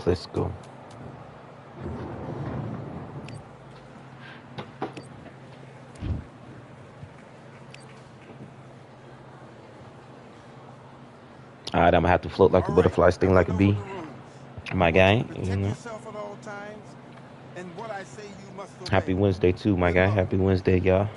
Let's go. All right, I'm gonna have to float like a butterfly, sting like a bee. My guy, you know. Happy Wednesday too, my guy. Happy Wednesday, y'all.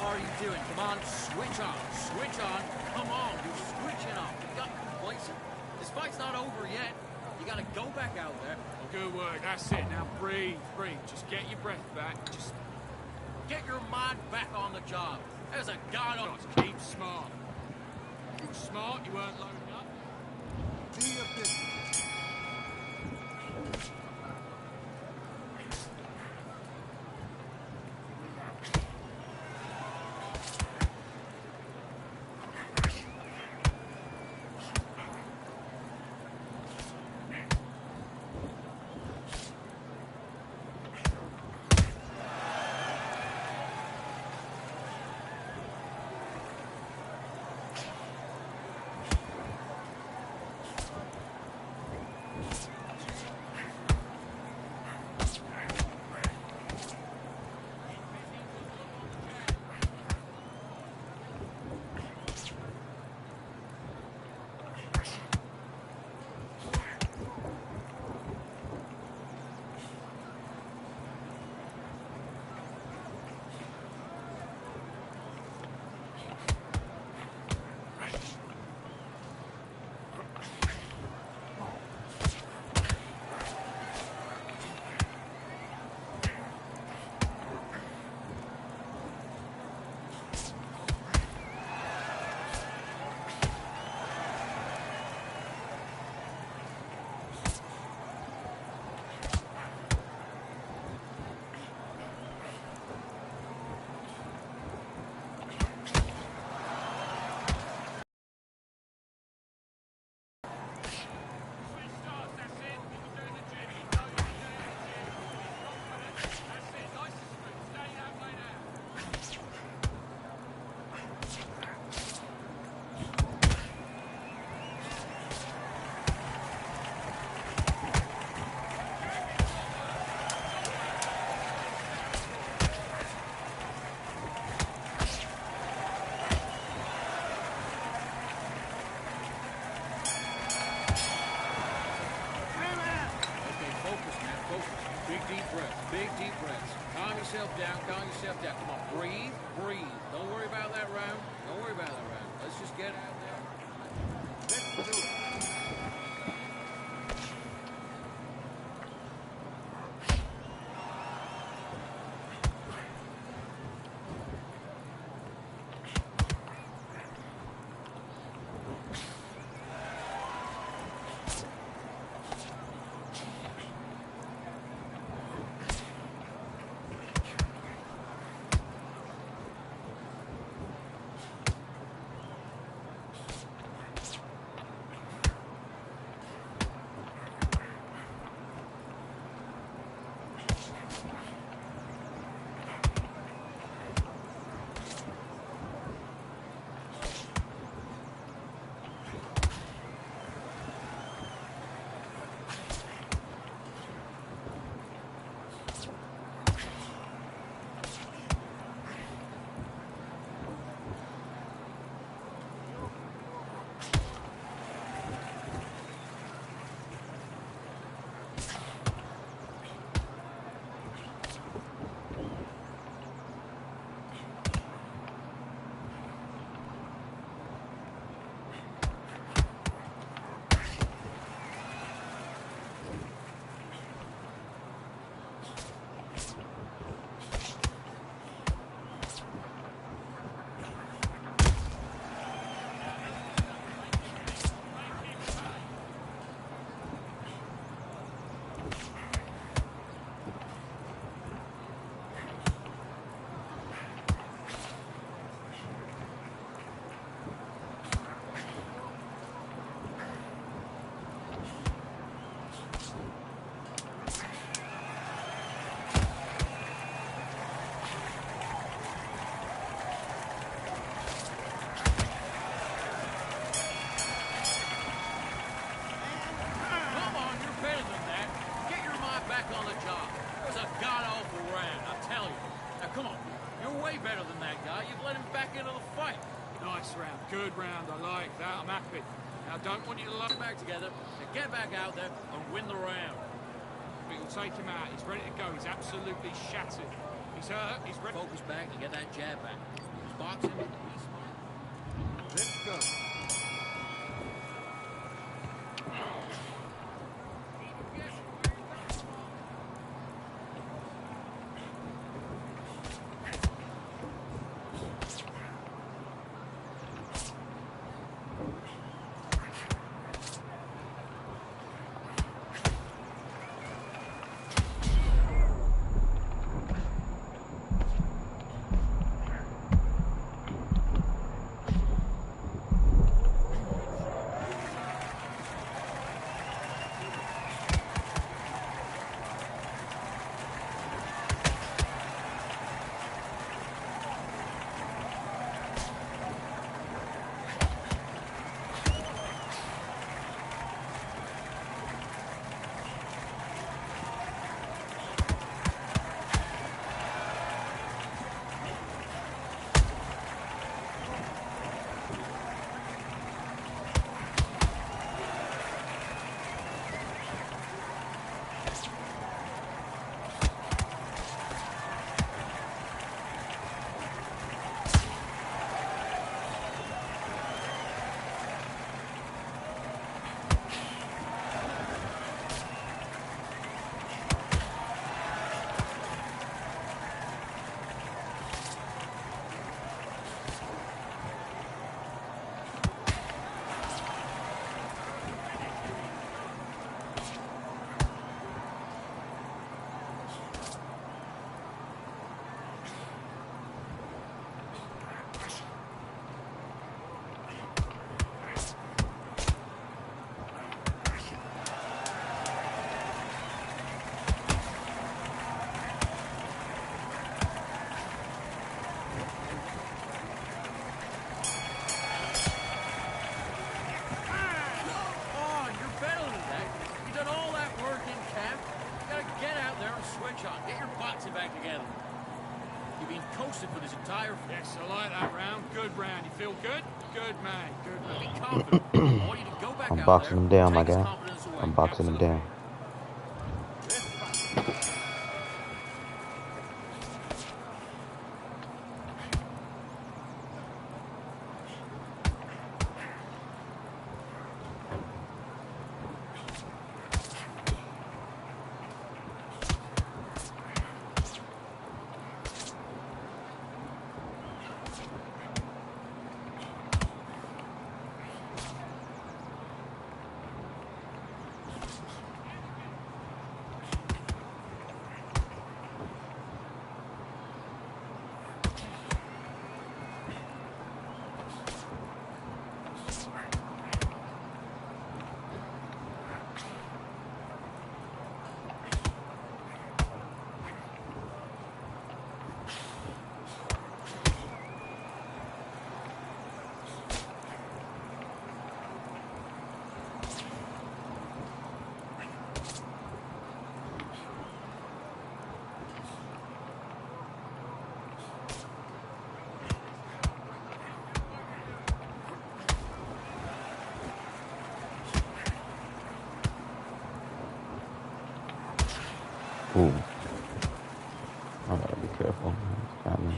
What are you doing? Come on, switch on. Switch on. Come on, you're switching off. You got complacent. This fight's not over yet. You gotta go back out there. Good work. That's it. Now breathe, breathe. Just get your breath back. Just get your mind back on the job. There's a god on us. Keep smart. You were smart. You weren't loading up. Do your business. Big deep breaths. Big deep breaths. Calm yourself down. Calm yourself down. Come on, breathe. Breathe. Don't worry about that round. Don't worry about that round. Let's just get out there. Let's do it. Good round, I like that, I'm happy. Now, don't want you to load back together. Now get back out there and win the round. But you'll take him out, he's ready to go, he's absolutely shattered. He's hurt, he's ready. Focus back and get that jab back. Box him, he's smart. Let's go. For this entire... Yes, I like that round. Good round. You feel good? Good man. Good man. Be confident. I want you to go back I'm out boxing there, him down, my take his guy. confidence away. I'm boxing him down. Ooh, I gotta be careful. Got me.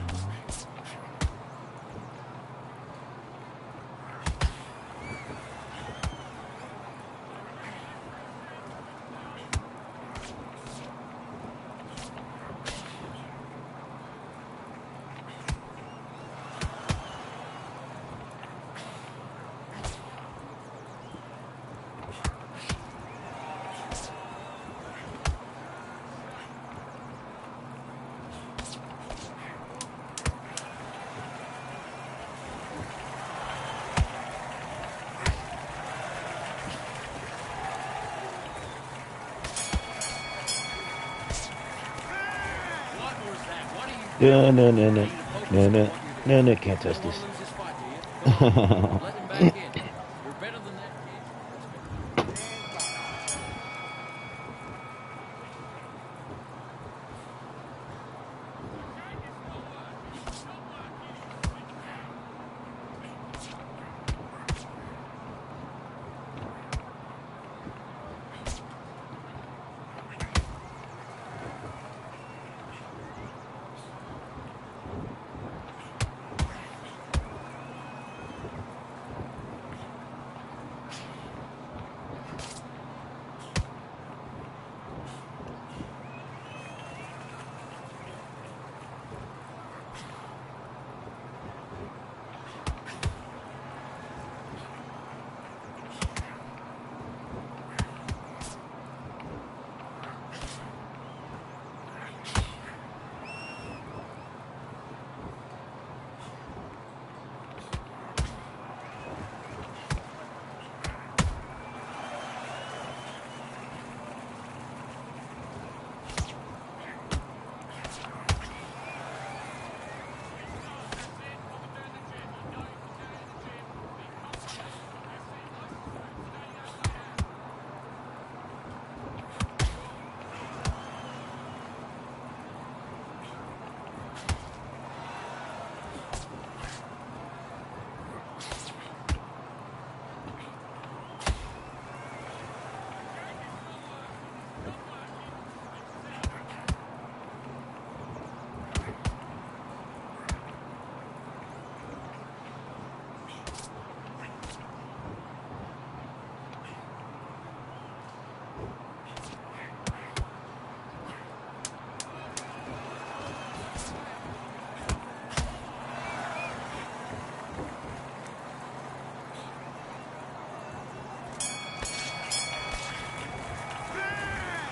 What was that? What are you No, doing? no, no, I no, need to focus no, on no, what you're doing. no, no. Can't You touch don't want this. to lose this fight, do you? Go on. Let him back in. You're better than that, kid. Let's go.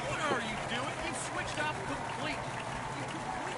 What are you doing? You switched off completely. You completely.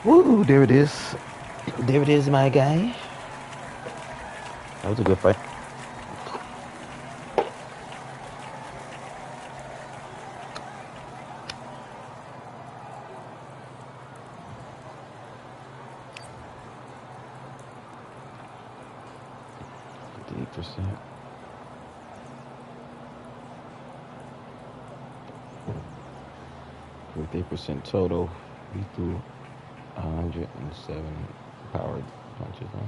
Woo, there it is. There it is, my guy. That was a good fight. %. 58% total. He threw 107 powered punches, huh?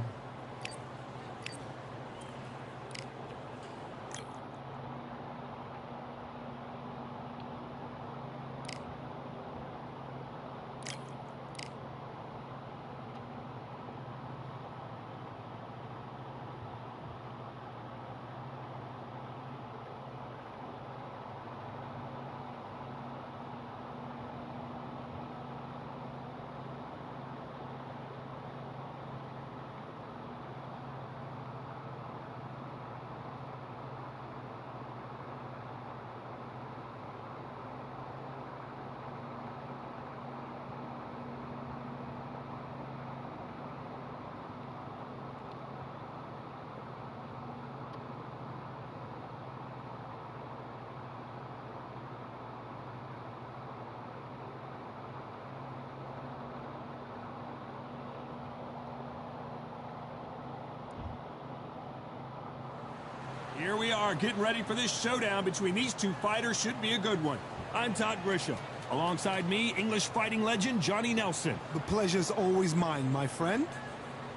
Here we are, getting ready for this showdown between these two fighters. Should be a good one. I'm Todd Grisham. Alongside me, English fighting legend Johnny Nelson. The pleasure's always mine, my friend.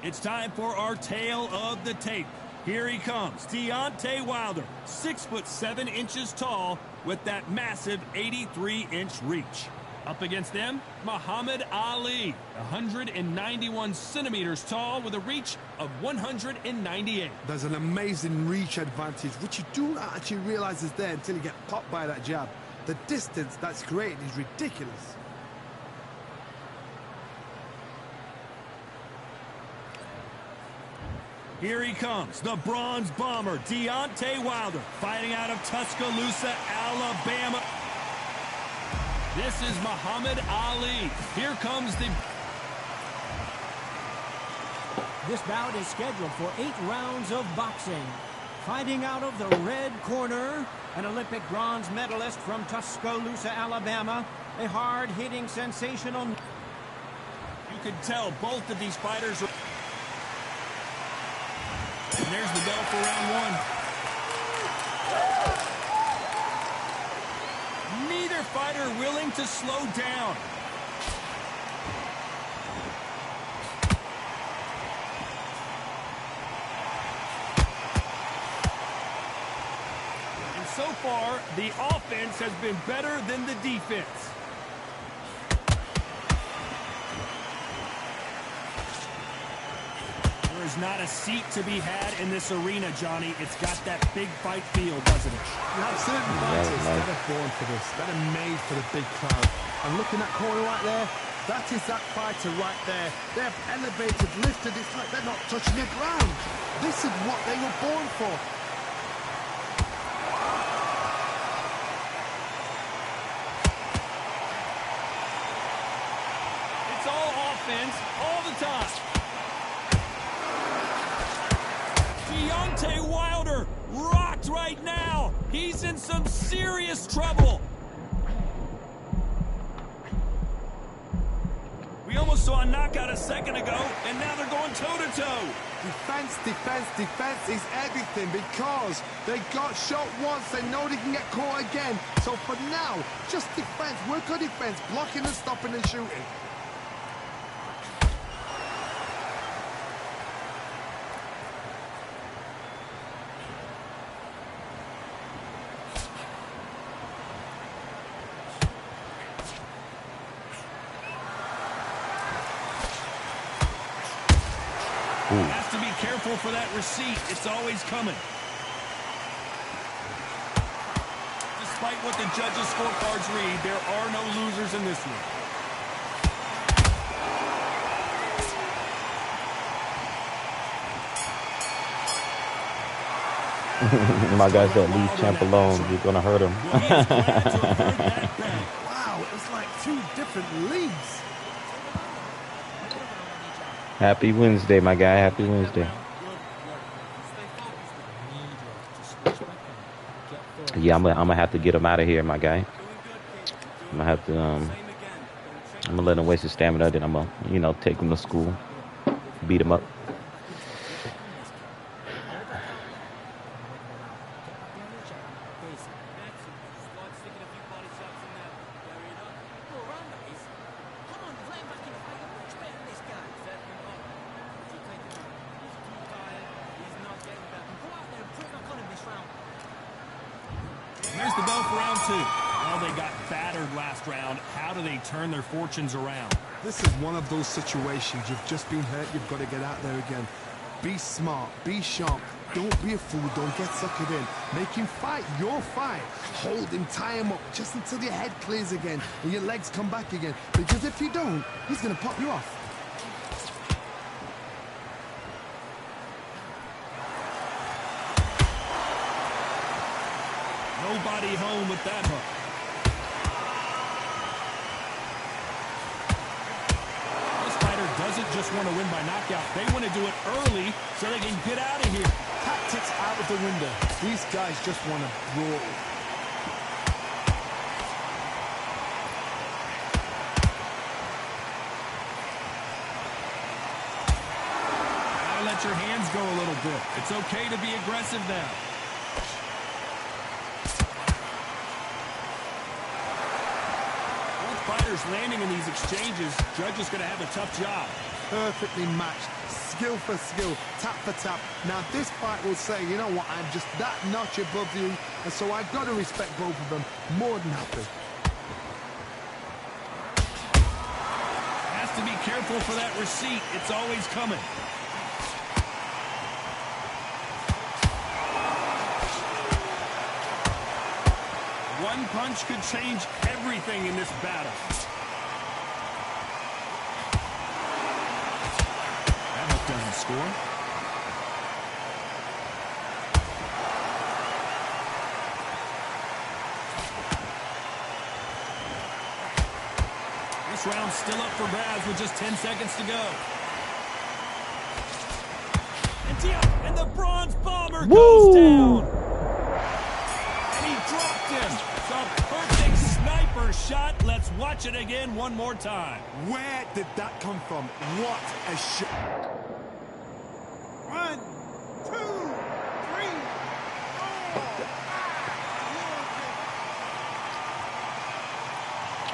It's time for our tale of the tape. Here he comes, Deontay Wilder, 6'7" tall, with that massive 83-inch reach. Up against them, Muhammad Ali, 191 centimeters tall with a reach of 198. There's an amazing reach advantage, which you do not actually realize is there until you get popped by that jab. The distance that's created is ridiculous. Here he comes, the bronze bomber, Deontay Wilder, fighting out of Tuscaloosa, Alabama. This is Muhammad Ali. Here comes the... This bout is scheduled for 8 rounds of boxing. Fighting out of the red corner, an Olympic bronze medalist from Tuscaloosa, Alabama. A hard-hitting, sensational... You can tell both of these fighters are... And there's the bell for round one. Neither fighter willing to slow down. And so far, the offense has been better than the defense. There's not a seat to be had in this arena, Johnny. It's got that big fight feel, doesn't it? You have certain fighters that are born for this, that are made for the big crowd. And looking at that corner right there, that is that fighter right there. They have elevated, lifted, it's like they're not touching the ground. This is what they were born for. It's all offense, all the time. Deontay Wilder rocked right now. He's in some serious trouble. We almost saw a knockout a second ago, and now they're going toe-to-toe. Defense, defense, defense is everything because they got shot once. They know they can get caught again. So for now, just defense, work on defense, blocking and stopping and shooting. Has to be careful for that receipt. It's always coming. Despite what the judges' scorecards read, there are no losers in this one. My guy said, leave Champ alone. You're going to hurt him. Wow, It's like two different leagues. Happy Wednesday, my guy. Happy Wednesday. Yeah, I'm gonna have to get him out of here, my guy. I'm gonna have to I'm gonna let him waste his stamina. Then I'm gonna, you know, take him to school, beat him up. There's the bell for round 2. Well, they got battered last round. How do they turn their fortunes around? This is one of those situations. You've just been hurt. You've got to get out there again. Be smart. Be sharp. Don't be a fool. Don't get suckered in. Make him fight your fight. Hold him. Tie him up just until your head clears again and your legs come back again. Because if you don't, he's going to pop you off. Nobody home with that hook. This fighter doesn't just want to win by knockout. They want to do it early so they can get out of here. Tactics out of the window. These guys just want to brawl. Gotta let your hands go a little bit. It's okay to be aggressive now. Fighters landing in these exchanges. Judge is going to have a tough job. Perfectly matched. Skill for skill. Tap for tap. Now this fight will say, you know what, I'm just that notch above you, and so I've got to respect both of them more than happy. Has to be careful for that receipt. It's always coming. One punch could change everything in this battle. That hook doesn't score. This round's still up for grabs with just 10 seconds to go. And the bronze bomber goes down. Dropped him. It's a perfect sniper shot. Let's watch it again one more time. Where did that come from? What a shot. 1, 2, 3,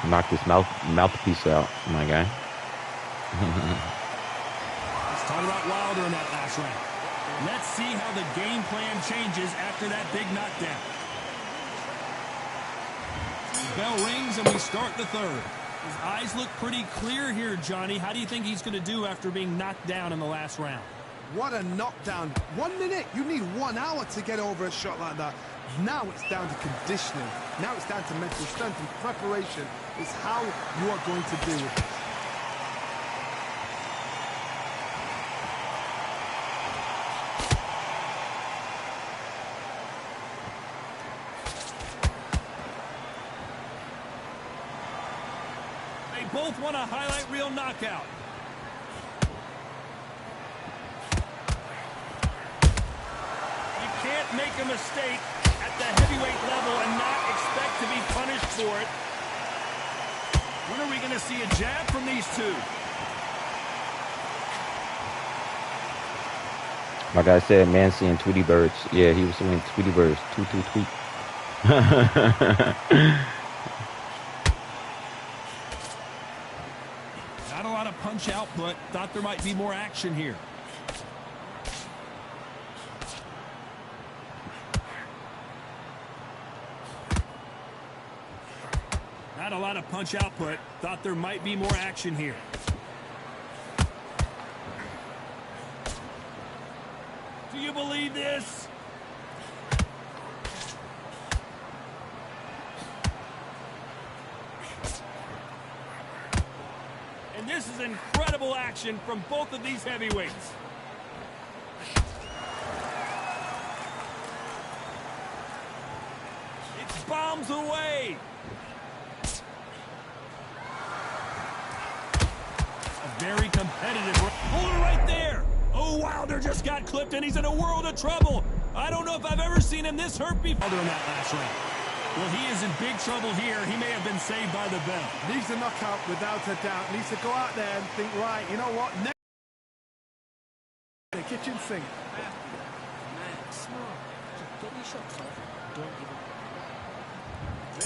4. Knock this mouthpiece out, my guy. Let's talk about Wilder in that last round. Let's see how the game plan changes after that big knockdown. Bell rings and we start the third. His eyes look pretty clear here, Johnny. How do you think he's going to do after being knocked down in the last round? What a knockdown. 1 minute. You need 1 hour to get over a shot like that. Now it's down to conditioning. Now it's down to mental strength and preparation. It's how you are going to do it. Both want a highlight reel knockout. You can't make a mistake at the heavyweight level and not expect to be punished for it. When are we going to see a jab from these two? Like I said, man seeing Tweety Birds. Yeah, he was seeing Tweety Birds. Tweet. Not a lot of punch output. Thought there might be more action here. Not a lot of punch output. Thought there might be more action here. Do you believe this? And this is incredible action from both of these heavyweights. It bombs away. Headed it. Hold it right there. Oh, Wilder just got clipped, and he's in a world of trouble. I don't know if I've ever seen him this hurt before in that last round. Well, he is in big trouble here. He may have been saved by the bell. Needs a knockout without a doubt. Needs to go out there and think, right, you know what? The kitchen sink. Smart. Just get your shots off. Don't give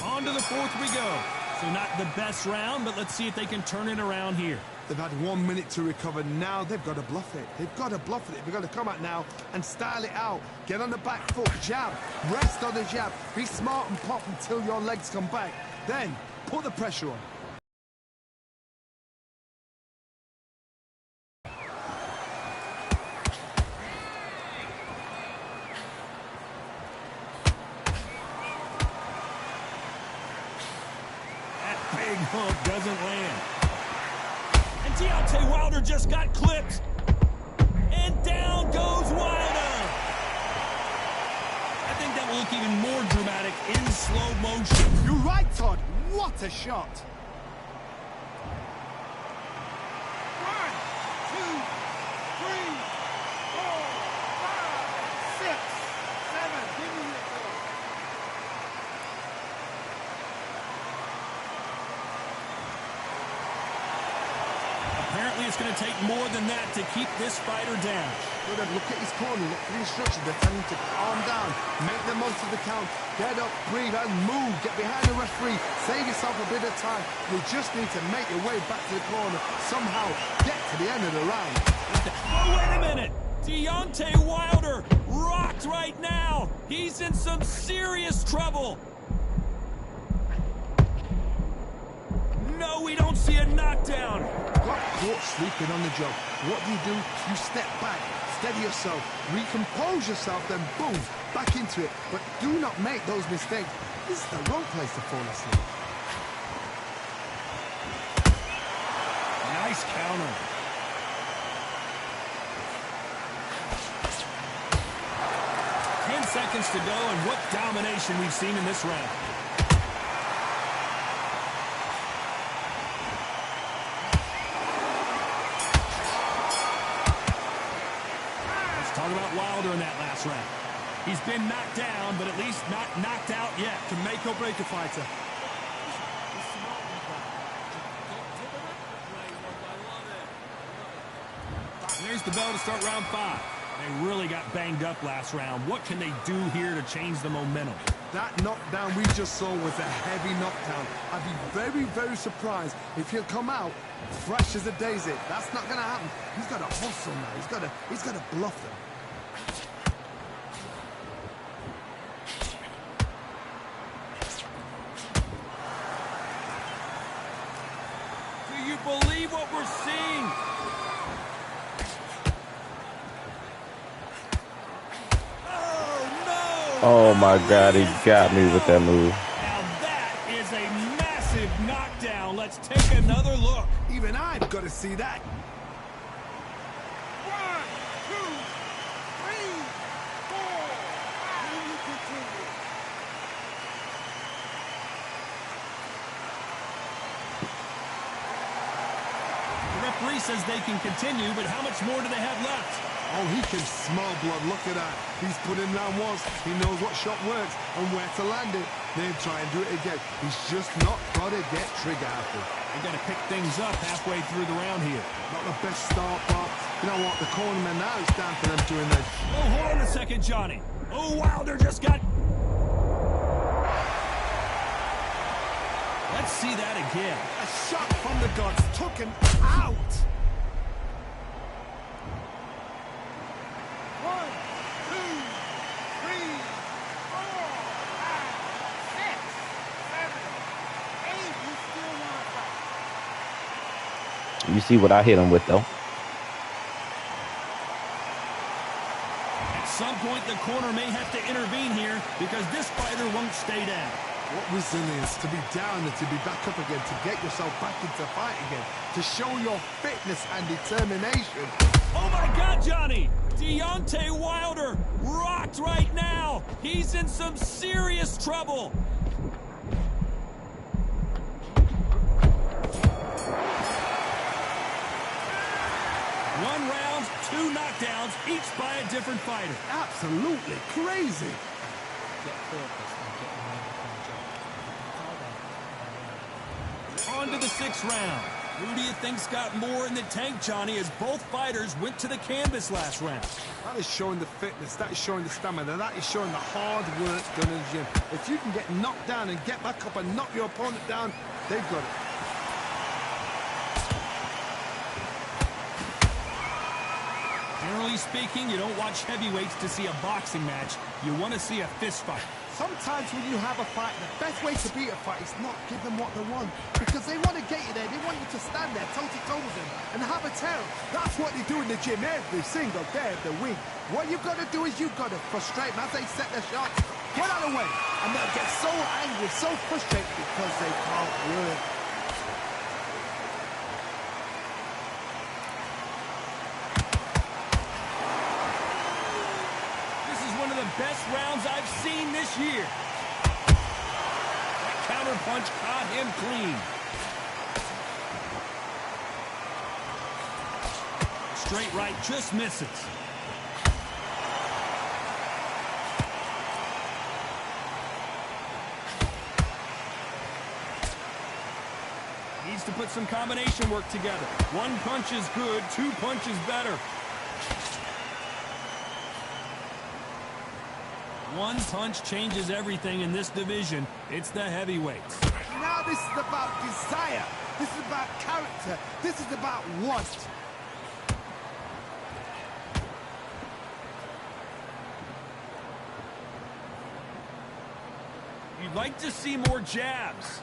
up. On to the fourth we go. So not the best round, but let's see if they can turn it around here. They've had 1 minute to recover. Now they've got to bluff it. They've got to bluff it. They've got to come out now and style it out. Get on the back foot, jab, rest on the jab. Be smart and pop until your legs come back. Then put the pressure on. That big hook doesn't land. And Deontay Wilder just got clipped. And down goes Wilder. I think that will look even more dramatic in slow motion. You're right, Todd. What a shot. 1, 2, 3, 4, 5, 6, 7. Give me your ball. Apparently it's going to take more than that to keep this fighter down. Look at his corner, look for the instructions. They're telling him to calm down, make the most of the count, get up, breathe, and move. Get behind the referee, save yourself a bit of time. You just need to make your way back to the corner, somehow get to the end of the round. Oh, wait a minute! Deontay Wilder rocked right now! He's in some serious trouble! No, we don't see a knockdown! Got caught sleeping on the job. What do? You step back, steady yourself, recompose yourself, then boom, back into it. But do not make those mistakes. This is the wrong place to fall asleep. Nice counter. Seconds to go, and what domination we've seen in this round. Let's talk about Wilder in that last round. He's been knocked down, but at least not knocked out yet. To make or break a fighter. There's the bell to start round 5. They really got banged up last round. What can they do here to change the momentum? That knockdown we just saw was a heavy knockdown. I'd be very, very surprised if he'll come out fresh as a daisy. That's not going to happen. He's got to hustle now. He's got to bluff them. Do you believe what we're seeing? Oh my God, he got me with that move. Now that is a massive knockdown. Let's take another look. Even I've got to see that. 1, 2, 3, 4. The referee says they can continue, but how much more do they have left? Oh, he can smell blood. Look at that. He's put in round once. He knows what shot works and where to land it. Then try and do it again. He's just not got to get trigger happy. They got to pick things up halfway through the round here. Not the best start, but you know what? The cornerman now, it's down to them doing this. Oh, hold on a second, Johnny. Oh, Wilder just got... Let's see that again. A shot from the gods took him out. 1, 2, 3, 4, 5, 6, 7, 8. You still want to fight? You see what I hit him with, though. At some point, the corner may have to intervene here because this fighter won't stay down. What resilience to be down and to be back up again, to get yourself back into fight again, to show your fitness and determination. Oh my God, Johnny! Deontay Wilder rocked right now! He's in some serious trouble! 2 knockdowns, each by a different fighter. Absolutely crazy. Get focused and get ready for the job. On to the 6th round. Who do you think's got more in the tank, Johnny, as both fighters went to the canvas last round? That is showing the fitness, that is showing the stamina, that is showing the hard work done in the gym. If you can get knocked down and get back up and knock your opponent down, they've got it. Generally speaking, you don't watch heavyweights to see a boxing match. You want to see a fist fight. Sometimes when you have a fight, the best way to beat a fight is not give them what they want. Because they want to get you there. They want you to stand there toe-to-toe with them and have a tell. That's what they do in the gym every single day of the week. What you've got to do is you've got to frustrate them as they set their shots. Get out of the way. And they'll get so angry, so frustrated because they can't work. Best rounds I've seen this year. That counter punch caught him clean. Straight right just misses. Needs to put some combination work together. 1 punch is good, 2 punches better. 1 punch changes everything in this division. It's the heavyweights. Now this is about desire. This is about character. This is about want. You'd like to see more jabs.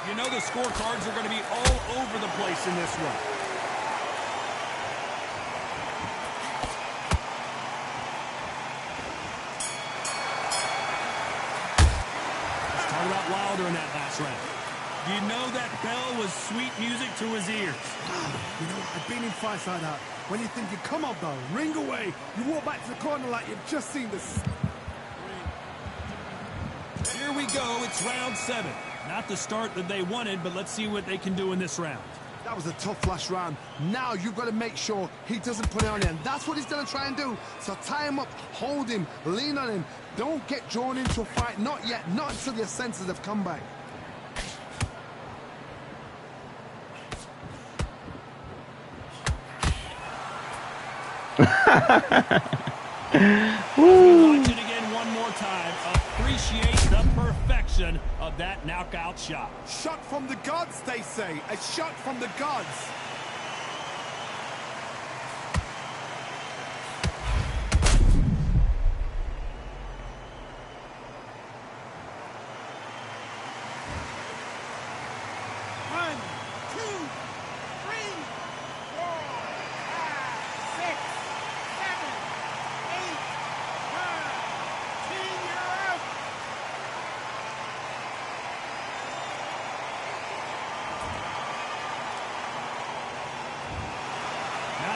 You know the scorecards are going to be all over the place in this one. Wilder in that last round. You know that bell was sweet music to his ears. You know, I've been in fights like that. When you're thinking, come on, bell, ring away. You walk back to the corner like you've just seen this. Here we go. It's round 7. Not the start that they wanted, but let's see what they can do in this round. That was a tough last round. Now you've got to make sure he doesn't put it on him. That's what he's going to try and do. So tie him up, hold him, lean on him. Don't get drawn into a fight. Not yet. Not until your senses have come back. Watch it again one more time. Appreciate the perfection of that knockout shot. Shot from the gods, they say. A shot from the gods.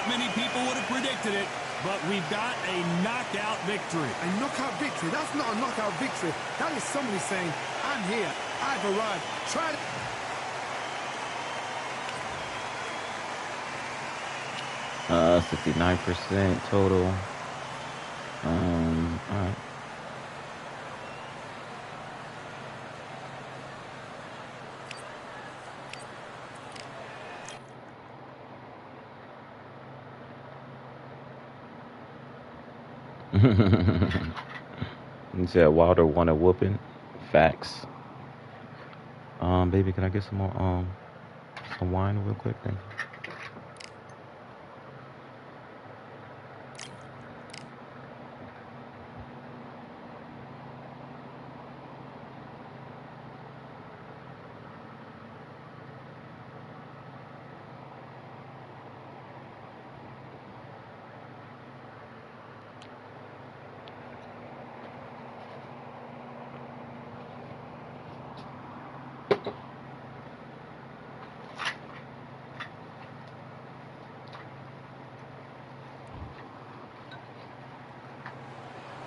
Many people would have predicted it, but we've got a knockout victory. A knockout victory? That's not a knockout victory. That is somebody saying, I'm here, I've arrived. Try to... 69% total. All right. You said Wilder won a whooping. Facts. Baby, can I get some more some wine real quick? Thank you.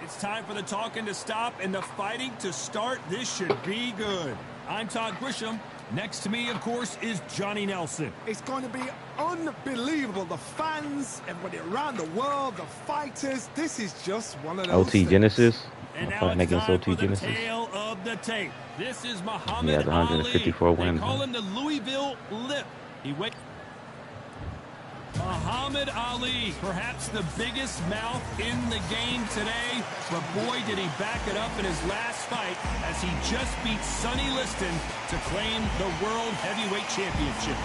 It's time for the talking to stop and the fighting to start. This should be good. I'm Todd Grisham. Next to me, of course, is Johnny Nelson. It's going to be unbelievable. The fans, everybody around the world, the fighters. This is just one of those OT things. Genesis. And I'm now fighting it's against time OT for the Genesis. tail of the tape. This is Muhammad He has Ali. 154 wins. They call him the Louisville Lip. Muhammad Ali, perhaps the biggest mouth in the game today, but boy did he back it up in his last fight as he just beat Sonny Liston to claim the World Heavyweight Championship.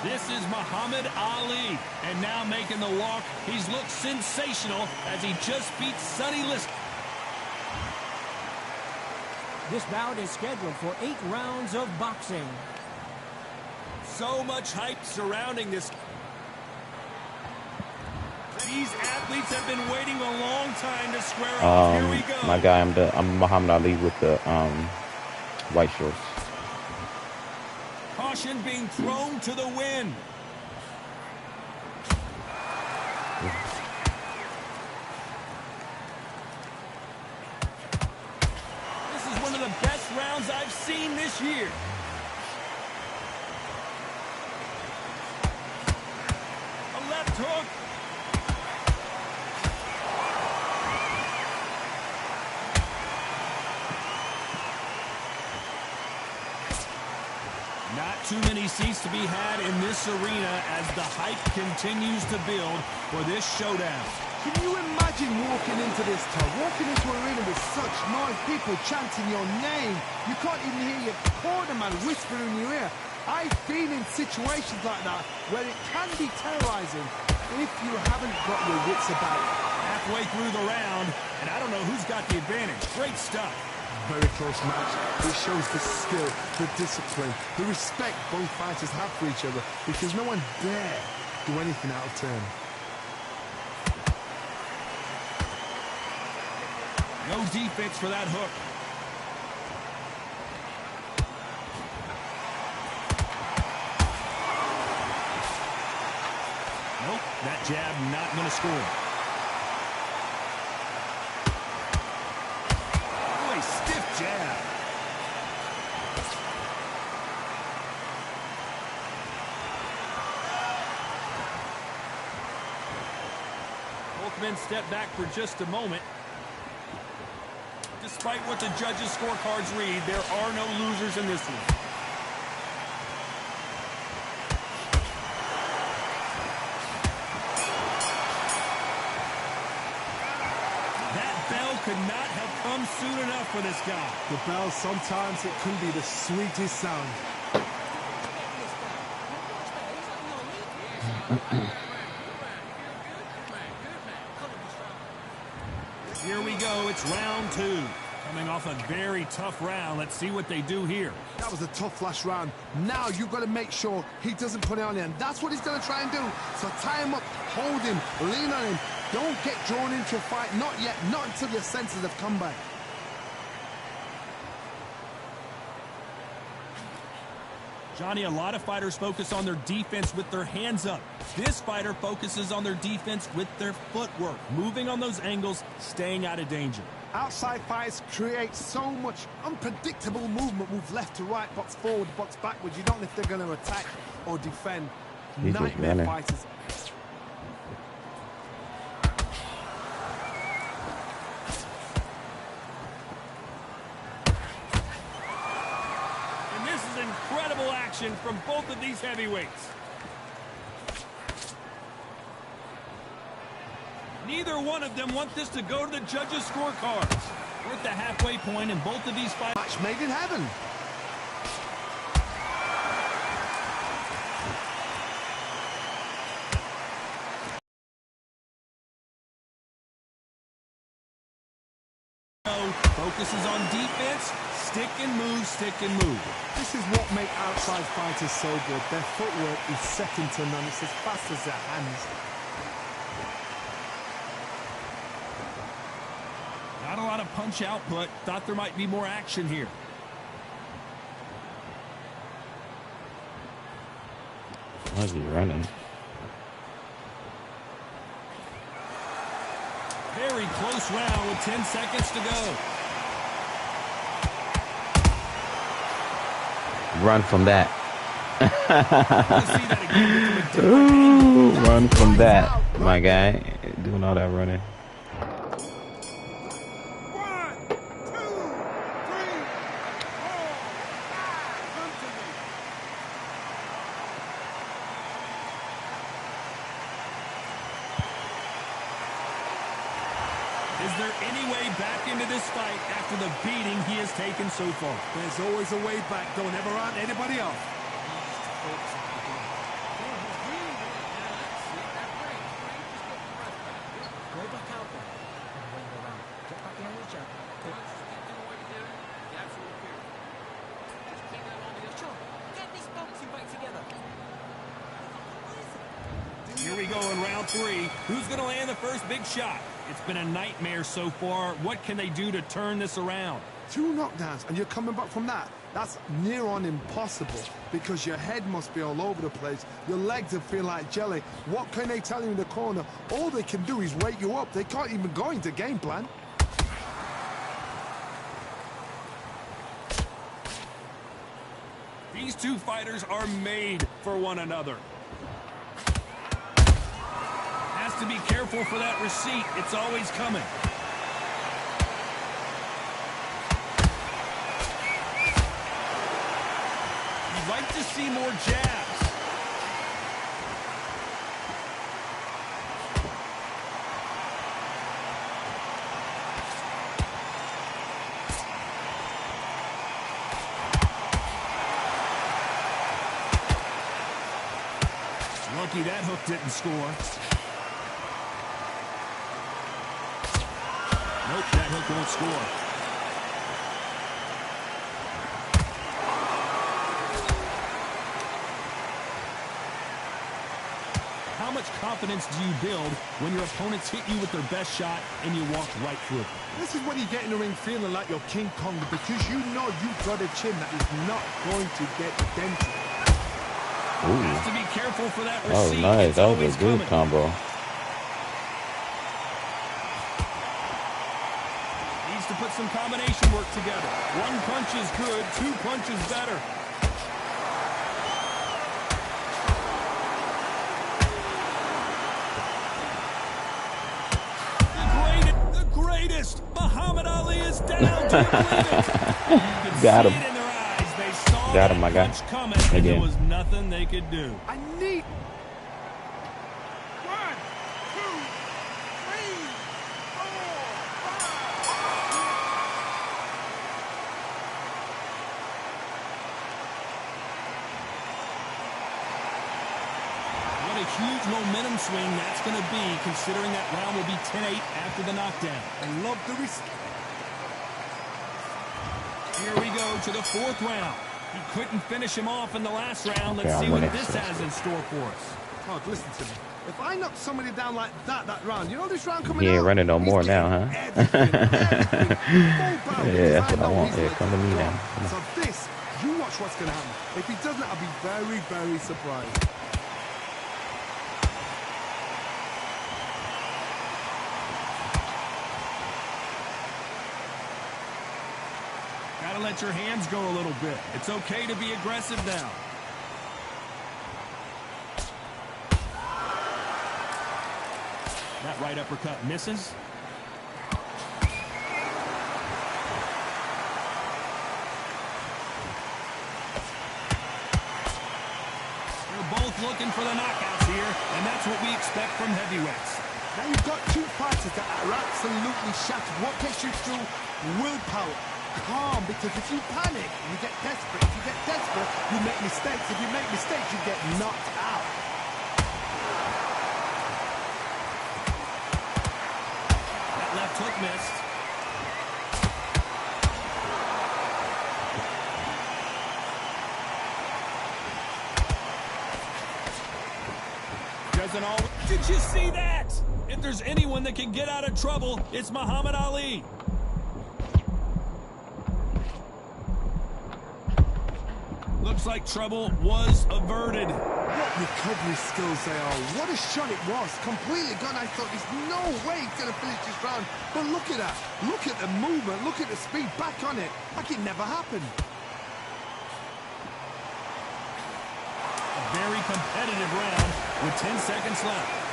This is Muhammad Ali, and now making the walk, he's looked sensational as he just beat Sonny Liston. This bout is scheduled for 8 rounds of boxing. So much hype surrounding this. These athletes have been waiting a long time to square off. Here we go. My guy, I'm Muhammad Ali with the white shorts. Caution being thrown to the wind. This is one of the best rounds I've seen this year. A left hook. Not too many seats to be had in this arena as the hype continues to build for this showdown. Can you imagine walking into this town, walking into an arena with such noise, people chanting your name? You can't even hear your cornerman whisper in your ear. I've been in situations like that where it can be terrorizing if you haven't got your wits about. Halfway through the round, and I don't know who's got the advantage. Great stuff. Very close match. It shows the skill, the discipline, the respect both fighters have for each other because no one dare do anything out of turn. No defense for that hook. Nope, that jab not going to score. Boy, stiff jab. Both men step back for just a moment. Despite what the judges' scorecards read, there are no losers in this one. That bell could not have come soon enough for this guy. The bell, sometimes it can be the sweetest sound. Here we go. It's round 2. Coming off a very tough round. Let's see what they do here. That was a tough last round. Now you've got to make sure he doesn't put it on him. That's what he's going to try and do. So tie him up, hold him, lean on him. Don't get drawn into a fight. Not yet. Not until your senses have come back. Johnny, a lot of fighters focus on their defense with their hands up. This fighter focuses on their defense with their footwork, moving on those angles, staying out of danger. Outside fights create so much unpredictable movement. Move left to right, box forward, box backwards. You don't know if they're going to attack or defend. Nightmare fighters. Incredible action from both of these heavyweights. Neither one of them want this to go to the judges' scorecards. We're at the halfway point in both of these fights. Match made in heaven. Focuses on defense, stick and move, stick and move. This is what makes outside fighters so good. Their footwork is second to none. It's as fast as their hands. Not a lot of punch output. Thought there might be more action here. Why is he running? Very close round with 10 seconds to go. Run from that. Ooh, run from that, my guy. Doing all that running. 1, 2, 3, 4, Is there any way back into this fight after the beating he has taken so far? There's always a way back. Don't ever round anybody off. Here we go in round 3. Who's going to land the first big shot? It's been a nightmare so far. What can they do to turn this around? 2 knockdowns and you're coming back from that. That's near on impossible because your head must be all over the place. Your legs will feel like jelly. What can they tell you in the corner? All they can do is wake you up. They can't even go into game plan. These two fighters are made for one another. Has to be careful for that receipt. It's always coming. You'd like to see more jabs. Lucky that hook didn't score. Nope, that hook won't score. How much confidence do you build when your opponents hit you with their best shot and you walk right through it? This is when you get in the ring feeling like you're King Kong because you know you've got a chin that is not going to get dented. Has to be careful for that Oh, receipt. nice. It's That was always a good coming. combo. Needs to put some combination work together. 1 punch is good, 2 punches better. The greatest, Muhammad Ali is down. Do you believe it? You could Got see him. it in their eyes. They saw Got him, that my guy. punch coming, and there Again. was nothing they could do. I need... 1, 2, 3, 4, 5. What a huge momentum swing that's going to be, considering that round will be 10-8 after the knockdown. I love the risk. Here we go to the 4th round. He couldn't finish him off in the last round. Let's Yeah, see I'm what winning. this has in store for us. Todd, listen to me. If I knock somebody down like that round, you know this round coming He out? ain't running no He's more getting now, huh? everything. Full barrel, Yeah, that's because what I know want. he's Yeah, let come to it me go. now. Come on. So this, you watch what's going to happen. If he doesn't, I'll be very, very surprised. Gotta let your hands go a little bit. It's okay to be aggressive now. That right uppercut misses. They're both looking for the knockouts here, and that's what we expect from heavyweights. Now you've got 2 fighters that are absolutely shattered. What gets you through? Willpower. Calm, because if you panic, you get desperate. If you get desperate, you make mistakes. If you make mistakes, you get knocked out. That left hook missed. Doesn't all. Did you see that? If there's anyone that can get out of trouble, it's Muhammad Ali. Looks like trouble was averted. What recovery skills they are. What a shot it was. Completely gone. I thought there's no way he's going to finish this round. But look at that. Look at the movement. Look at the speed back on it. Like it never happened. A very competitive round with 10 seconds left.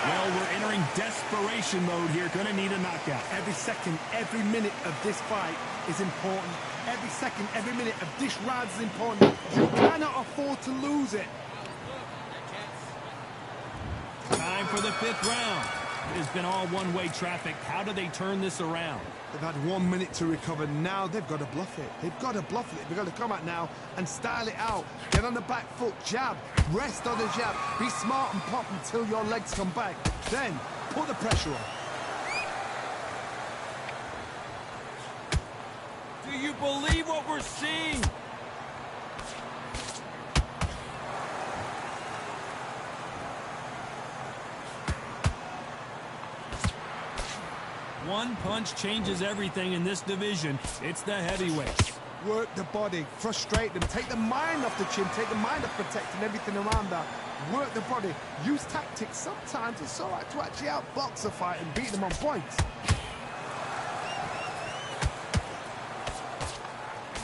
Well, we're entering desperation mode here. Gonna need a knockout. Every second, every minute of this fight is important. Every second, every minute of this round is important. You cannot afford to lose it. Time for the 5th round. It has been all one-way traffic. How do they turn this around? They've had 1 minute to recover. Now they've got to bluff it. They've got to bluff it. They've got to come out now and style it out. Get on the back foot, jab, rest on the jab. Be smart and pop until your legs come back. Then put the pressure on. Do you believe what we're seeing? One punch changes everything in this division. It's the heavyweights. Work the body, frustrate them, take the mind off the chin, take the mind off protecting everything around that. Work the body, use tactics. Sometimes it's all right to actually outbox a fight and beat them on points.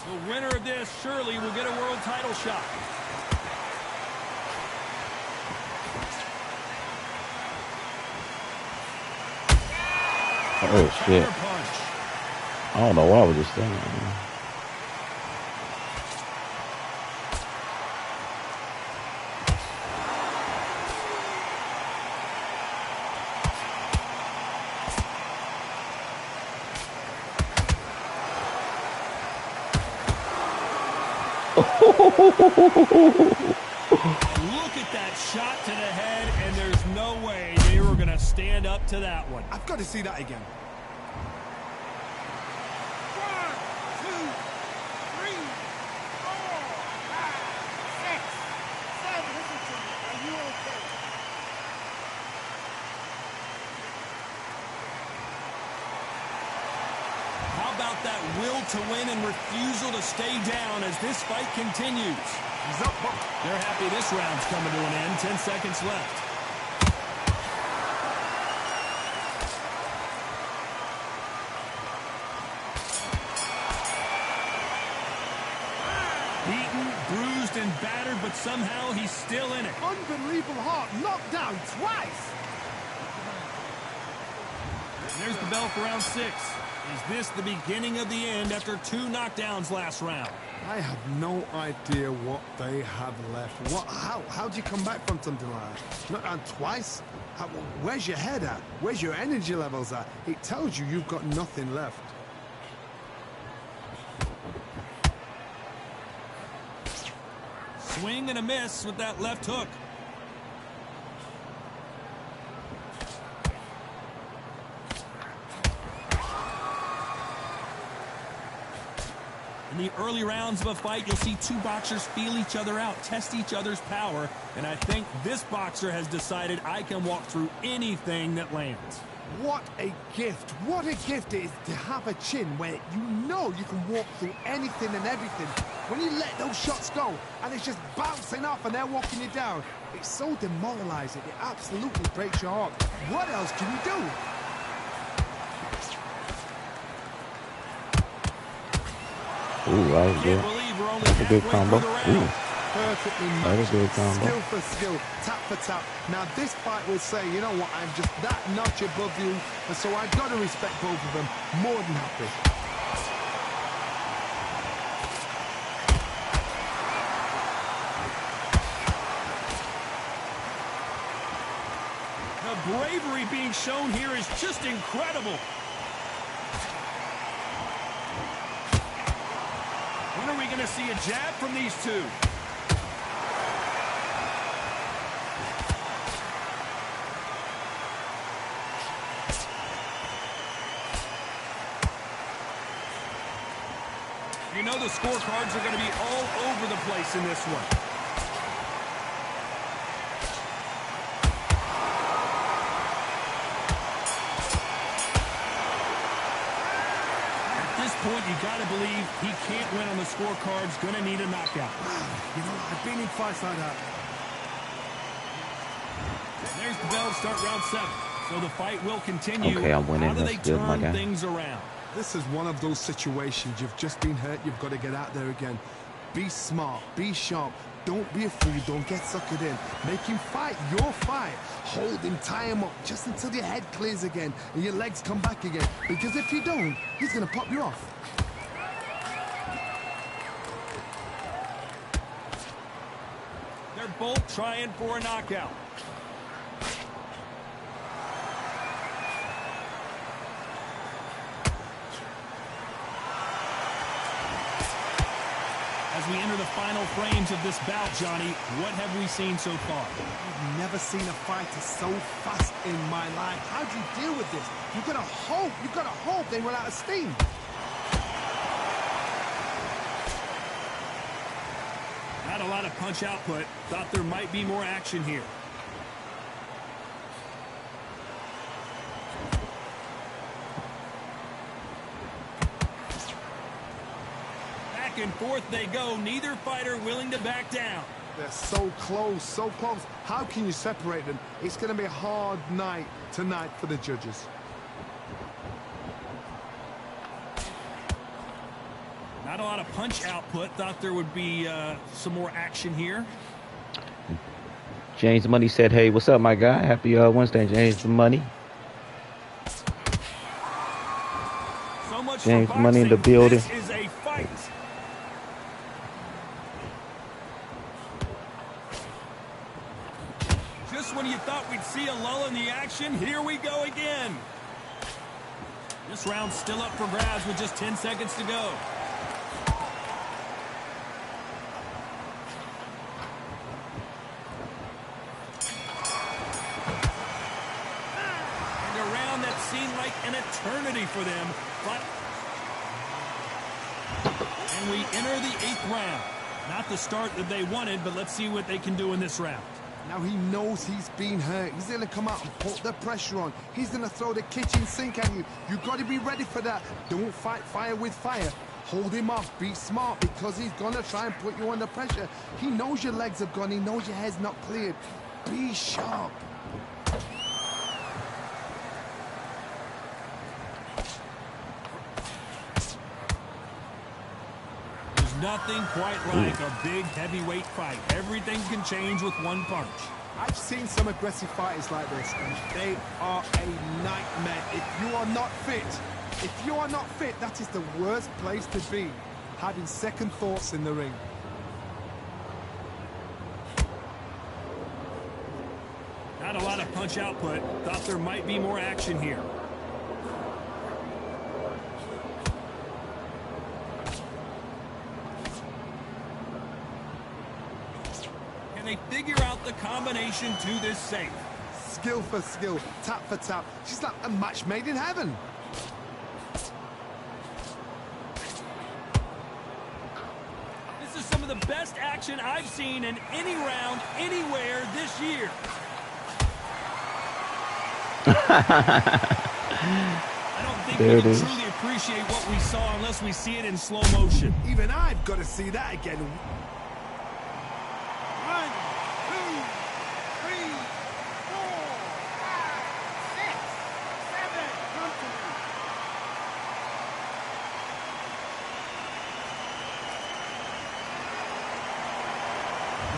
The winner of this surely will get a world title shot. Oh, shit. I don't know why I was just saying that. Look at that shot to the head, and there's no way they were going to stand up to that one. I've got to see that again. 1, 2, 3, 4, 5, 6, 7. Listen to me. Are you okay? How about that will to win and refusal to stay down as this fight continues? He's up. They're happy this round's coming to an end. 10 seconds left. Beaten, bruised, and battered, but somehow he's still in it. Unbelievable heart, knocked down twice. And there's the bell for round 6. Is this the beginning of the end after 2 knockdowns last round? I have no idea what they have left. How do you come back from something like that? Knocked down twice? Where's your head at? Where's your energy levels at? It tells you you've got nothing left. Swing and a miss with that left hook. In the early rounds of a fight, you'll see 2 boxers feel each other out, test each other's power, and I think this boxer has decided I can walk through anything that lands. What a gift. What a gift it is to have a chin where you know you can walk through anything and everything. When you let those shots go and it's just bouncing off and they're walking you down, it's so demoralizing. It absolutely breaks your heart. What else can you do? Ooh, that was good. That's a good combo. Ooh. Perfectly That was a good matched, combo. skill for skill, tap for tap. Now this fight will say, you know what, I'm just that notch above you, and so I've got to respect both of them. More than happy. The bravery being shown here is just incredible. When are we going to see a jab from these 2? You know the scorecards are going to be all over the place in this one. you got to believe he can't win on the scorecard. Going to need a knockout. You know, I've been in fights like that. There's the bell to start round 7. So the fight will continue. Okay, I'm winning. How do That's they good, my turn guy. things around? This is one of those situations. You've just been hurt. You've got to get out there again. Be smart. Be sharp. Don't be a fool. Don't get suckered in. Make him fight your fight. Hold him, tie him up just until your head clears again and your legs come back again. Because if you don't, he's going to pop you off. They're both trying for a knockout. As we enter the final frames of this bout, Johnny, what have we seen so far? I've never seen a fighter so fast in my life. How do you deal with this? You've got to hope they run out of steam. Not a lot of punch output. Thought there might be more action here. Back and forth they go. Neither fighter willing to back down. They're so close, so close. How can you separate them? It's going to be a hard night tonight for the judges. Not a lot of punch output. Thought there would be some more action here. James Money said, hey, what's up, my guy? Happy Wednesday, James Money. So much James for Money in the boxing. building. This is a fight. Just when you thought we'd see a lull in the action, here we go again. This round's still up for grabs with just 10 seconds to go. And a round that seemed like an eternity for them. And we enter the 8th round. Not the start that they wanted, but let's see what they can do in this round. Now he knows he's been hurt. He's going to come out and put the pressure on. He's going to throw the kitchen sink at you. You've got to be ready for that. Don't fight fire with fire. Hold him off. Be smart because he's going to try and put you under pressure. He knows your legs have gone. He knows your head's not cleared. Be sharp. Nothing quite like a big heavyweight fight. Everything can change with one punch. I've seen some aggressive fighters like this, and they are a nightmare. If you are not fit, that is the worst place to be. Having second thoughts in the ring. Not a lot of punch output. Thought there might be more action here. They figure out the combination to this safe. Skill for skill, tap for tap. She's like a match made in heaven. This is some of the best action I've seen in any round, anywhere this year. I don't think we can truly appreciate what we saw unless we see it in slow motion. Even I've got to see that again. 1, 2, 3, 4, 5, 6, 7. Come to me.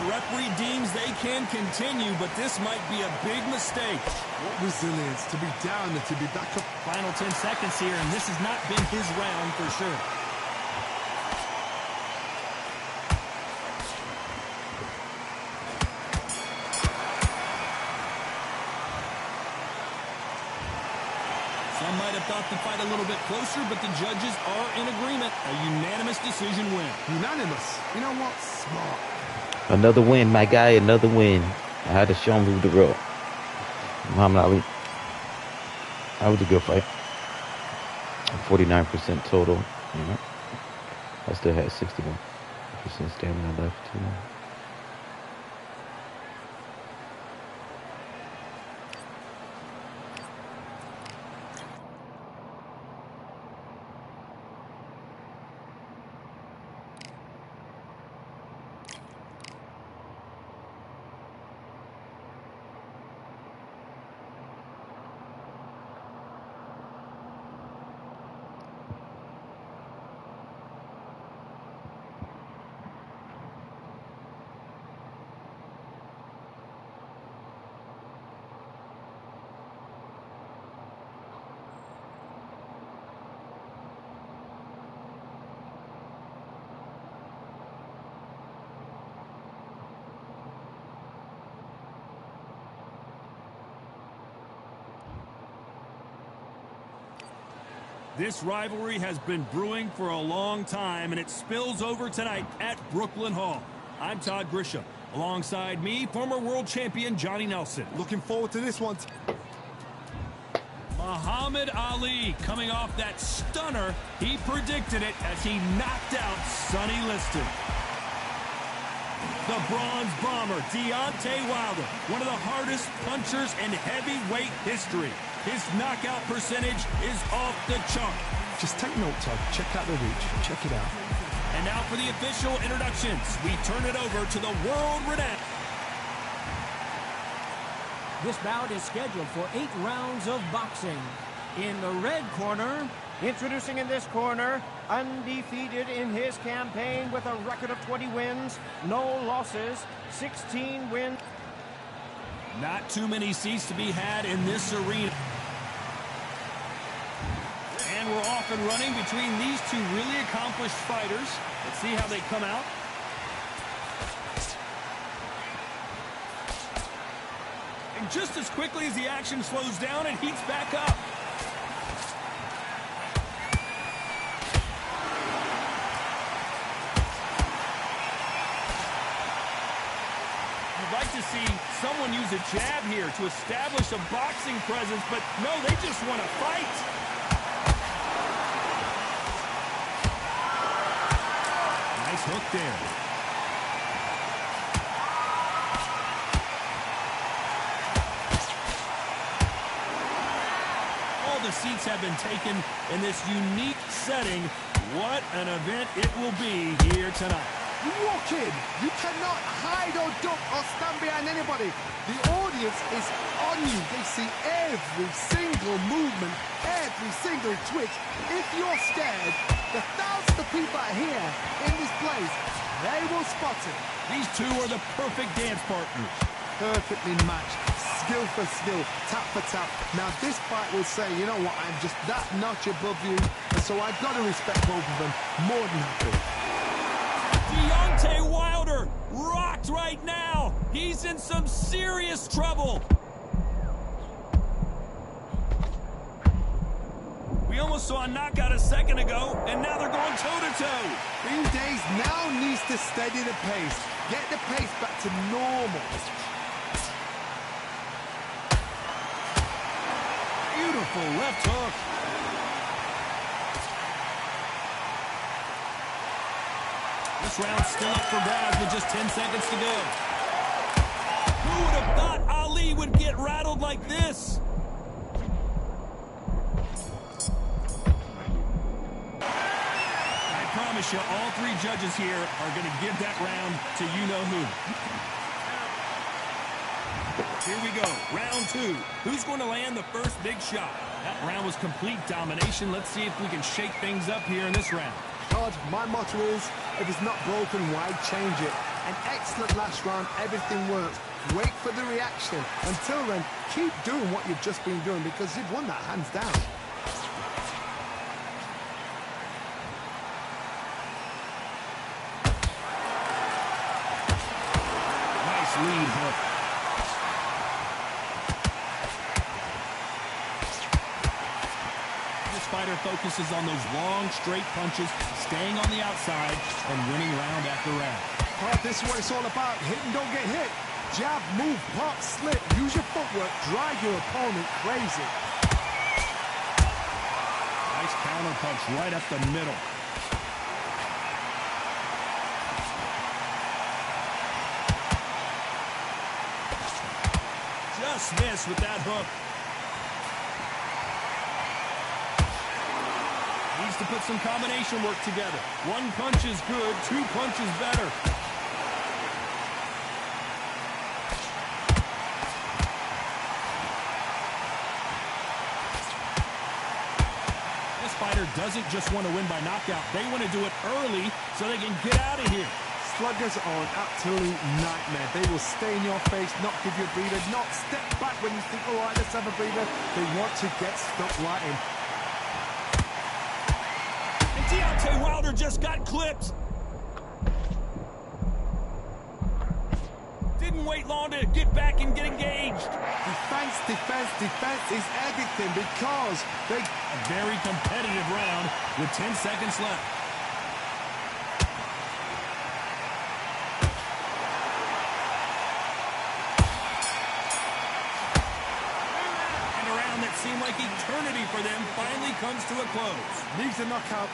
The referee deems they can continue, but this might be a big mistake. What resilience to be down and to be back up. Final 10 seconds here, and this has not been his round for sure. Some might have thought the fight a little bit closer, but the judges are in agreement. A unanimous decision win. Unanimous. You know what? Smart. Another win, my guy, another win. I had to show him who the real Muhammad Ali. That was a good fight. 49% total. You know? I still had 61% stamina left too. This rivalry has been brewing for a long time, and it spills over tonight at Brooklyn Hall. I'm Todd Grisham. Alongside me, former world champion Johnny Nelson. Looking forward to this one. Muhammad Ali coming off that stunner. He predicted it as he knocked out Sonny Liston. The bronze bomber, Deontay Wilder, one of the hardest punchers in heavyweight history. His knockout percentage is off the chart. Just take note, Todd. Check out the reach. Check it out. And now for the official introductions, we turn it over to the world-renowned. This bout is scheduled for 8 rounds of boxing. In the red corner, introducing in this corner, undefeated in his campaign with a record of 20 wins, no losses, 16 wins. Not too many seats to be had in this arena. And we're off and running between these two really accomplished fighters. Let's see how they come out. And just as quickly as the action slows down, it heats back up. You'd like to see someone use a jab here to establish a boxing presence, but no, they just want to fight. Nice hook there. All the seats have been taken in this unique setting. What an event it will be here tonight. You walk in, you cannot hide or duck or stand behind anybody. The audience is on you. They see every single movement, every single twitch. If you're scared, the thousands of people are here in this place. They will spot it. These two are the perfect dance partners. Perfectly matched, skill for skill, tap for tap. Now this fight will say, you know what, I'm just that notch above you, and so I've got to respect both of them more than happy. Deontay Wilder rocked right now. He's in some serious trouble. We almost saw a knockout a second ago, and now they're going toe-to-toe. Green Days now needs to steady the pace, get the pace back to normal. Beautiful left hook. This round's still up for grabs with just 10 seconds to go. Who would have thought Ali would get rattled like this? I promise you, all 3 judges here are going to give that round to you-know-who. Here we go, round 2. Who's going to land the first big shot? That round was complete domination. Let's see if we can shake things up here in this round. Todd, my motto is, if it's not broken, why change it? An excellent last round, everything works. Wait for the reaction. Until then, keep doing what you've just been doing because you've won that hands down. Nice lead hook. Fighter focuses on those long, straight punches, staying on the outside and winning round after round. Oh, this is what it's all about. Hit and don't get hit. Jab, move, pop, slip. Use your footwork. Drive your opponent crazy. Nice counter punch right up the middle. Just missed with that hook. Needs to put some combination work together. 1 punch is good, 2 punches better. This fighter doesn't just want to win by knockout. They want to do it early so they can get out of here. Sluggers are an absolute nightmare. They will stay in your face, not give you a breather, not step back when you think, all right, let's have a breather. They want to get stuck right in. Deontay Wilder just got clipped. Didn't Couldn't wait long to get back and get engaged. Defense, defense, defense is everything because they... A very competitive round with 10 seconds left. And a round that seemed like eternity for them finally comes to a close. Needs a knockout.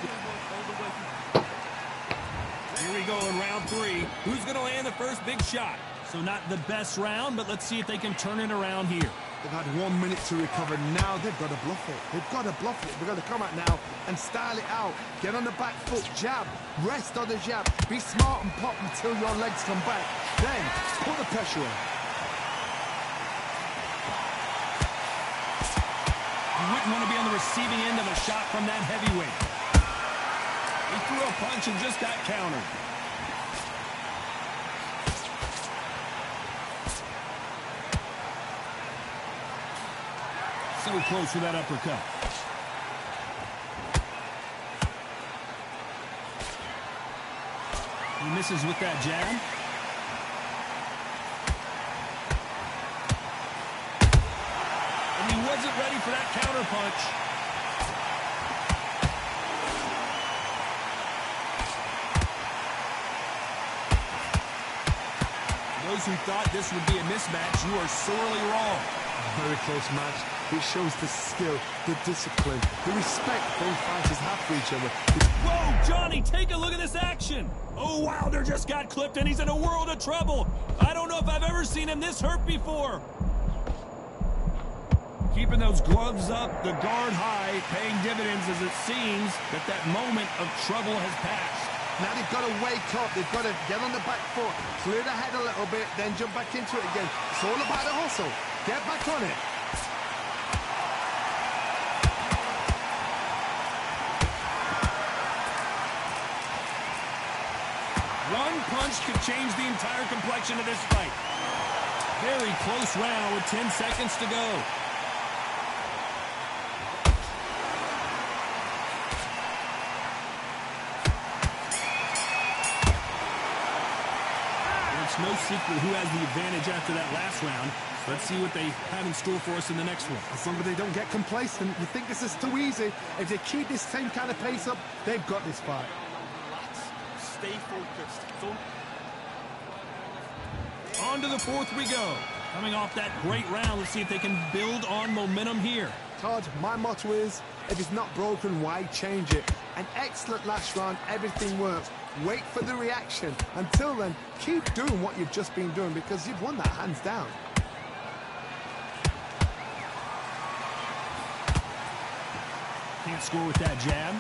Here we go in round 3. Who's going to land the first big shot? So not the best round, but let's see if they can turn it around here. They've had 1 minute to recover. Now they've got to bluff it. They've got to bluff it. They've got to come out now and style it out. Get on the back foot, jab. Rest on the jab. Be smart and pop until your legs come back. Then put the pressure on. You wouldn't want to be on the receiving end of a shot from that heavyweight. He threw a punch and just got countered. So close with that uppercut. He misses with that jab. And he wasn't ready for that counter punch. Those who thought this would be a mismatch, you are sorely wrong. Very close match. It shows the skill, the discipline, the respect both fighters have for each other. Whoa, Johnny, take a look at this action. Oh, Wilder just got clipped and he's in a world of trouble. I don't know if I've ever seen him this hurt before. Keeping those gloves up, the guard high, paying dividends as it seems that moment of trouble has passed. Now they've got to wake up. They've got to get on the back foot, clear the head a little bit, then jump back into it again. It's all about the hustle. Get back on it. One punch could change the entire complexion of this fight. Very close round with 10 seconds to go. It's no secret who has the advantage after that last round. Let's see what they have in store for us in the next one. As long as they don't get complacent, you think this is too easy. If they keep this same kind of pace up, they've got this fight. Stay focused. On to the fourth we go. Coming off that great round, let's see if they can build on momentum here. Todd, my motto is, if it's not broken, why change it? An excellent last round, everything works. Wait for the reaction. Until then, keep doing what you've just been doing because you've won that hands down. Can't score with that jab.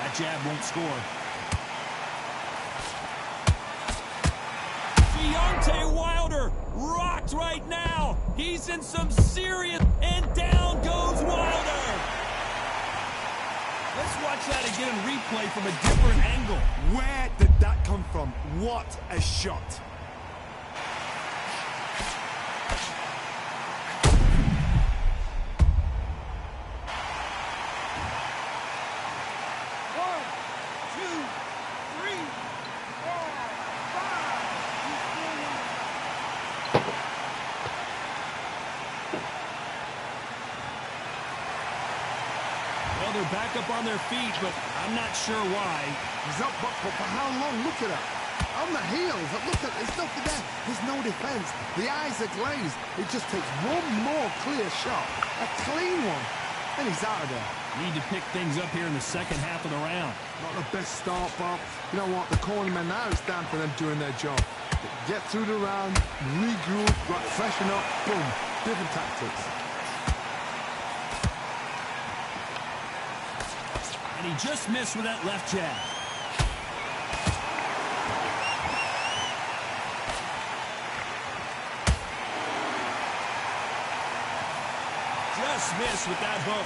That jab won't score. Deontay Wilder rocked right now. He's in some serious... And down goes Wilder. Let's watch that again in replay from a different angle. Where did that come from? What a shot. They're back up on their feet, but I'm not sure why. He's up, but for how long? Look at that. On the heels. Look at, there's nothing there. There's no defense. The eyes are glazed. It just takes one more clear shot. A clean one. And he's out of there. Need to pick things up here in the second half of the round. Not the best start, but you know what? The cornermen now, it's down for them doing their job. Get through the round, regroup, freshen up, boom. Different tactics. And he just missed with that left jab. Just missed with that hook.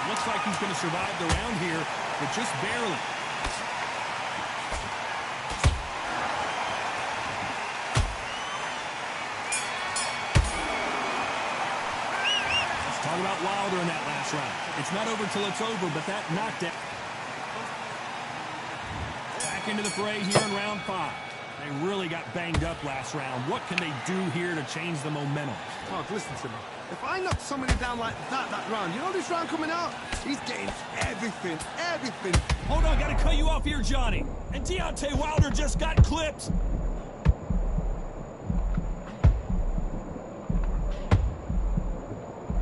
Looks like he's going to survive the round here, but just barely. Talk about Wilder in that last round. It's not over till it's over, but that knockdown. Back into the fray here in round 5. They really got banged up last round. What can they do here to change the momentum? Oh, listen to me. If I knock somebody down like that round, you know this round coming out? He's getting everything. Hold on, gotta cut you off here, Johnny. And Deontay Wilder just got clipped.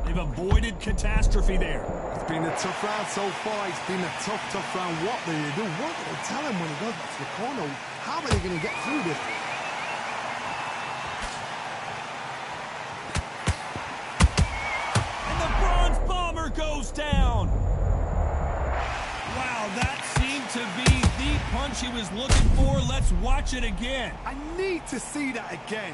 They've avoided catastrophe there. It's been a tough round so far. It's been a tough round. What do they do? What do they tell him when he goes back to the corner? How are they going to get through this? And the bronze bomber goes down. Wow, that seemed to be the punch he was looking for. Let's watch it again. I need to see that again.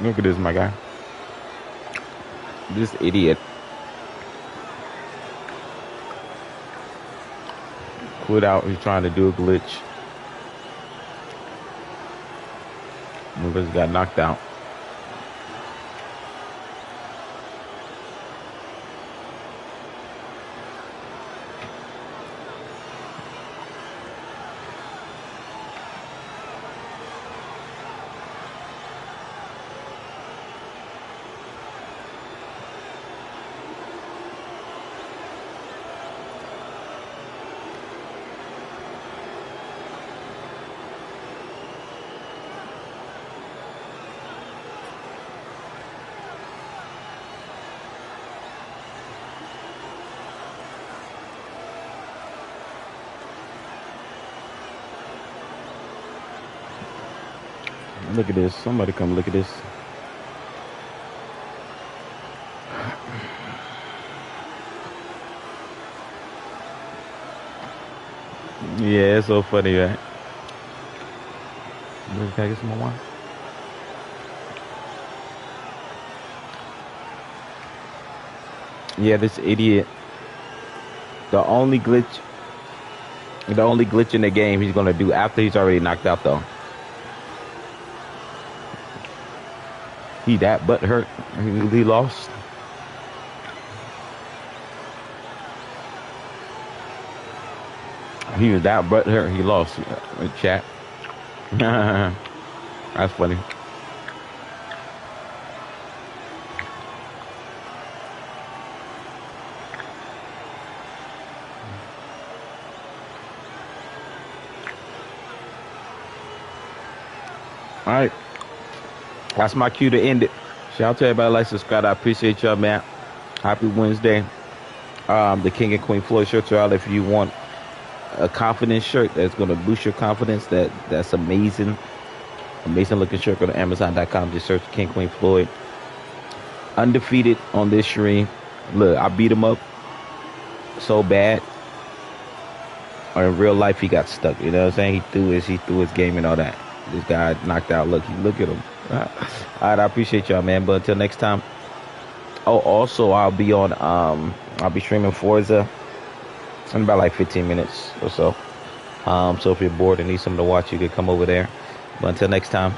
Look at this, my guy. This idiot. Quit out. He's trying to do a glitch. Movers got knocked out. Look at this. Somebody come look at this. Yeah, it's so funny, right? Can I get some more wine? Yeah, this idiot. The only glitch in the game he's gonna do after he's already knocked out, though. He that butt hurt. He lost. He was that butt hurt. He lost. Chat. That's funny. All right. That's my cue to end it. Shout out to everybody like, subscribe. I appreciate y'all, man. Happy Wednesday. The King and Queen Floyd shirts are out. If you want a confidence shirt that's going to boost your confidence, that's amazing. Amazing looking shirt. Go to Amazon.com. Just search King Queen Floyd. Undefeated on this stream. Look, I beat him up so bad. Or in real life, he got stuck. You know what I'm saying? He threw his game and all that. This guy knocked out. Look at him. All right, I appreciate y'all, man. But until next time. Oh, also, I'll be streaming Forza in about like 15 minutes or so. So if you're bored and need something to watch, you could come over there. But until next time.